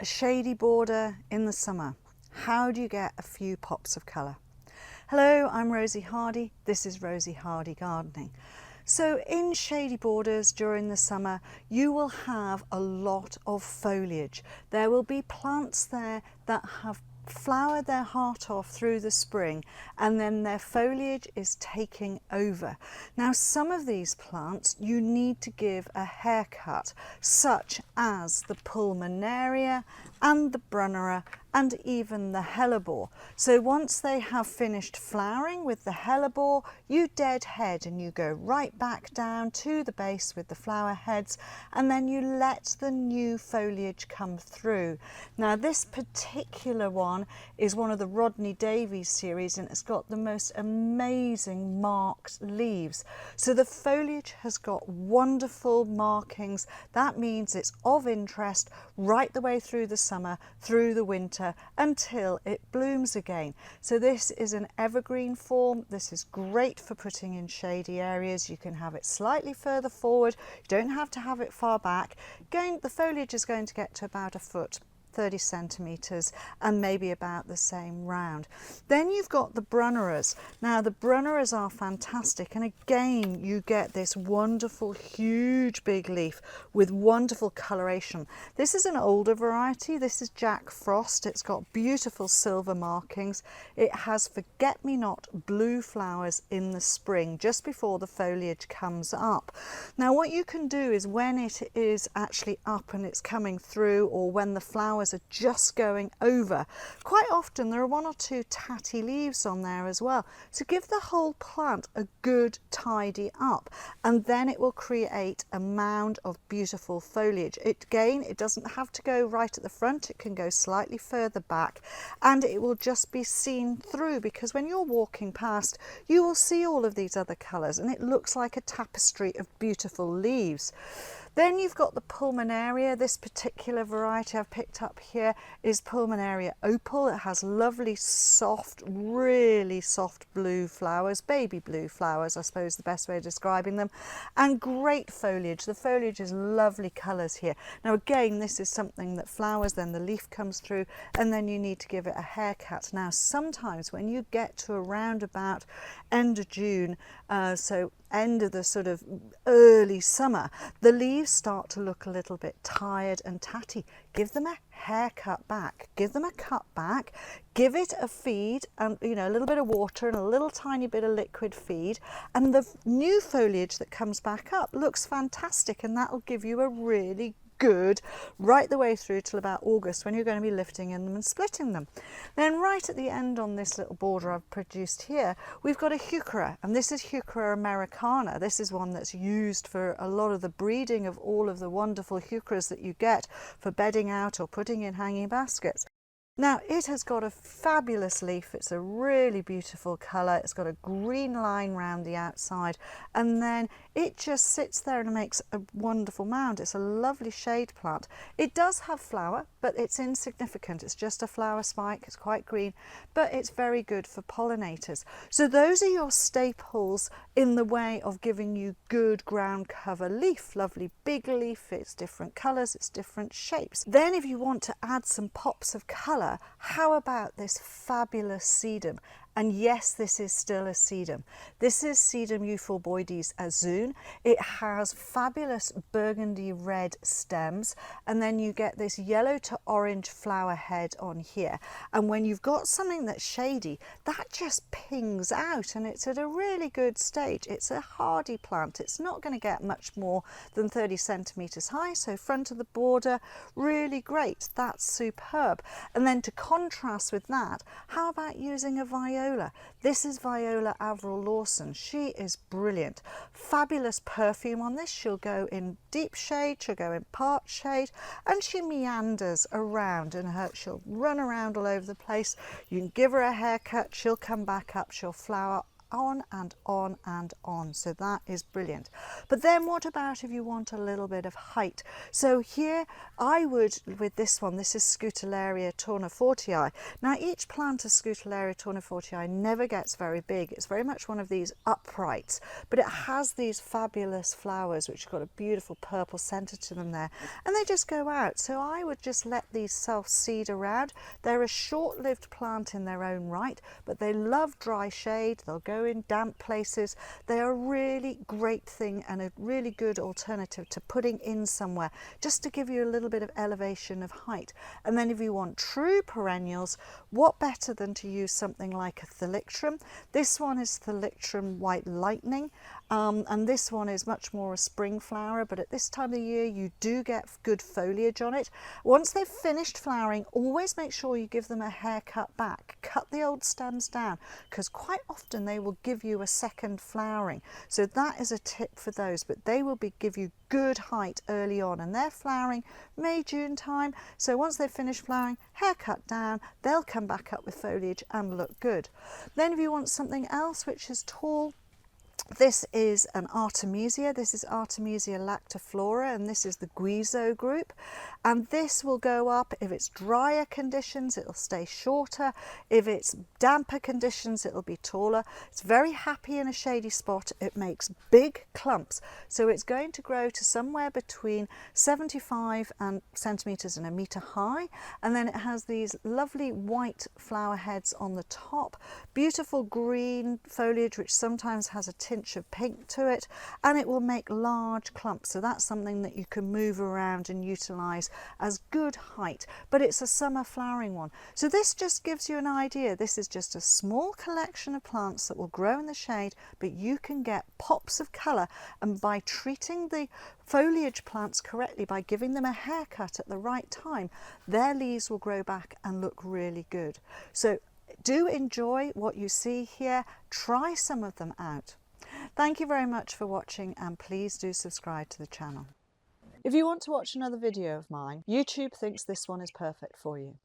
A shady border in the summer. How do you get a few pops of colour? Hello, I'm Rosie Hardy. This is Rosie Hardy Gardening. So in shady borders during the summer, you will have a lot of foliage. There will be plants there that have flowered their heart off through the spring, and then their foliage is taking over. Now, some of these plants you need to give a haircut, such as the Pulmonaria and the Brunnera and even the Helleborus. So once they have finished flowering with the Helleborus, you deadhead and you go right back down to the base with the flower heads, and then you let the new foliage come through. Now, this particular one is one of the Rodney Davies series, and it's got the most amazing marked leaves. So the foliage has got wonderful markings. That means it's of interest right the way through the summer, through the winter, until it blooms again. So this is an evergreen form. This is great for putting in shady areas. You can have it slightly further forward. You don't have to have it far back. The foliage is going to get to about a foot, 30 centimetres, and maybe about the same round. Then you've got the Brunneras. Now, the Brunneras are fantastic, and again you get this wonderful huge big leaf with wonderful coloration. This is an older variety. This is Jack Frost. It's got beautiful silver markings. It has forget-me-not blue flowers in the spring just before the foliage comes up. Now, what you can do is when it is actually up and it's coming through, or when the flowers are just going over, quite often there are one or two tatty leaves on there as well. So give the whole plant a good tidy up, and then it will create a mound of beautiful foliage. It doesn't have to go right at the front. It can go slightly further back, and it will just be seen through, because when you're walking past, you will see all of these other colours, and it looks like a tapestry of beautiful leaves. Then you've got the Pulmonaria. This particular variety I've picked up here is Pulmonaria Opal. It has lovely, soft, really soft blue flowers, baby blue flowers, I suppose the best way of describing them, and great foliage. The foliage is lovely colours here. Now, again, this is something that flowers, then the leaf comes through, and then you need to give it a haircut. Now, sometimes when you get to around about end of June, so end of the sort of early summer, the leaves start to look a little bit tired and tatty. Give them a haircut back, give them a cut back, give it a feed, and a little bit of water and a little tiny bit of liquid feed, and the new foliage that comes back up looks fantastic, and that will give you a really good right the way through till about August, when you're going to be lifting in them and splitting them. Then right at the end on this little border I've produced here, we've got a Heuchera, and this is Heuchera americana. This is one that's used for a lot of the breeding of all of the wonderful Heucheras that you get for bedding out or putting in hanging baskets. Now, it has got a fabulous leaf. It's a really beautiful colour. It's got a green line round the outside, and then it just sits there and makes a wonderful mound. It's a lovely shade plant. It does have flower, but it's insignificant. It's just a flower spike. It's quite green, but it's very good for pollinators. So those are your staples in the way of giving you good ground cover leaf. Lovely big leaf. It's different colours. It's different shapes. Then if you want to add some pops of colour, how about this fabulous sedum? And yes, this is still a sedum. This is Sedum euphorboides Aizoon. It has fabulous burgundy red stems, and then you get this yellow to orange flower head on here. And when you've got something that's shady, that just pings out, and it's at a really good stage. It's a hardy plant. It's not going to get much more than 30 centimetres high, so front of the border, really great. That's superb. And then to contrast with that, how about using a Viola? This is Viola Avril Lawson. She is brilliant. Fabulous perfume on this. She'll go in deep shade, she'll go in part shade, and she meanders around, and she'll run around all over the place. You can give her a haircut, she'll come back up, she'll flower on and on and on. So that is brilliant. But then what about if you want a little bit of height? So here I would, with this one, this is Scutellaria tournefortii. Now each plant of Scutellaria tournefortii never gets very big. It's very much one of these uprights, but it has these fabulous flowers which have got a beautiful purple centre to them there, and they just go out. So I would just let these self-seed around. They're a short-lived plant in their own right, but they love dry shade. They'll go in damp places. They are a really great thing and a really good alternative to putting in somewhere, just to give you a little bit of elevation of height. And then if you want true perennials, what better than to use something like a Thalictrum? This one is Thalictrum White Lightning, and this one is much more a spring flower, but at this time of the year you do get good foliage on it. Once they've finished flowering, always make sure you give them a haircut back. Cut the old stems down, because quite often they will give you a second flowering. So that is a tip for those, but they will give you good height early on, and they're flowering May, June time. So once they've finished flowering, haircut down, they'll come back up with foliage and look good. Then if you want something else which is tall, this is an Artemisia. This is Artemisia lactiflora, and this is the Guizhou group. And this will go up if it's drier conditions, it'll stay shorter. If it's damper conditions, it'll be taller. It's very happy in a shady spot. It makes big clumps. So it's going to grow to somewhere between 75 centimetres and a metre high. And then it has these lovely white flower heads on the top, beautiful green foliage, which sometimes has a tinge of pink to it, and it will make large clumps. So that's something that you can move around and utilise as good height, but it's a summer flowering one. So this just gives you an idea. This is just a small collection of plants that will grow in the shade, but you can get pops of colour, and by treating the foliage plants correctly, by giving them a haircut at the right time, their leaves will grow back and look really good. So do enjoy what you see here. Try some of them out. Thank you very much for watching, and please do subscribe to the channel. If you want to watch another video of mine, YouTube thinks this one is perfect for you.